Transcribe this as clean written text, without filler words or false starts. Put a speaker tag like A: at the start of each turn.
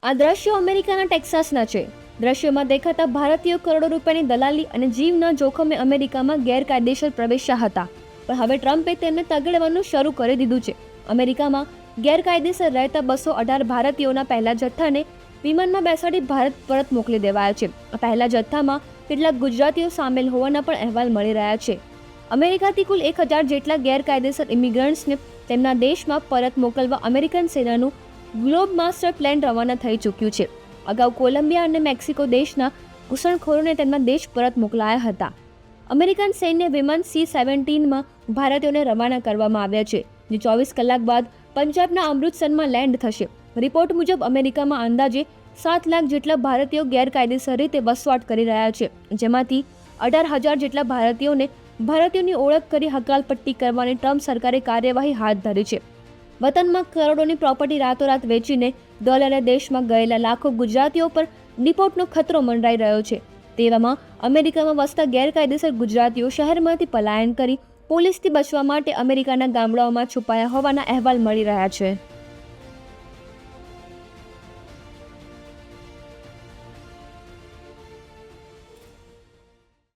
A: આ દ્રશ્યો અમેરિકાના ટેક્સાસના છે. દ્રશ્યોમાં દેખાતા ભારતીયો કરોડો રૂપિયાની દલાલી અને જીવના જોખમે અમેરિકામાં ગેરકાયદેસર પ્રવેશ્યા હતા, પણ હવે ટ્રમ્પે તેમને તગડવાનું શરૂ કરી દીધું છે. અમેરિકામાં ગેરકાયદેસર રહેતા 218 ભારતીયોના પહેલા જથ્થાને વિમાનમાં બેસાડી ભારત પરત મોકલી દેવાયા છે. આ પહેલા જથ્થામાં કેટલાક ગુજરાતીઓ સામેલ હોવાના પણ અહેવાલ મળી રહ્યા છે. અમેરિકાથી કુલ 1000 જેટલા ગેરકાયદેસર ઇમિગ્રન્ટ્સને તેમના દેશમાં પરત મોકલવા અમેરિકન સેનાનું ગ્લોબ માસ્ટર પ્લાન રવાના થઈ ચૂક્યું છે. અગાઉ કોલંબિયા અને મેક્સિકો દેશના ઘૂસણખોરોને તેમના દેશ પરત મોકલાયા હતા. અમેરિકન સૈન્ય વિમાન C-17માં ભારતીયોને રવાના કરવામાં આવ્યા છે, જે 24 કલાક બાદ પંજાબના અમૃતસરમાં લેન્ડ થશે. રિપોર્ટ મુજબ અમેરિકામાં અંદાજે 7 લાખ જેટલા ભારતીયો ગેરકાયદેસર રીતે વસવાટ કરી રહ્યા છે, જેમાંથી 18,000 જેટલા ભારતીયોની ઓળખ કરી હકાલપટ્ટી કરવાની ટ્રમ્પ સરકારે કાર્યવાહી હાથ ધરી છે. વતનમાં કરોડોની પ્રોપર્ટી રાતોરાત વેચીને ડોલરે દેશમાં ગયેલા લાખો ગુજરાતીઓ પર ડિપોર્ટનો ખતરો મંડરાઈ રહ્યો છે. તેવામાં અમેરિકામાં વસતા ગેરકાયદેસર ગુજરાતીઓ શહેરમાંથી પલાયન કરી પોલીસથી બચવા માટે અમેરિકાના ગામડાઓમાં છુપાયા હોવાના અહેવાલ મળી રહ્યા છે.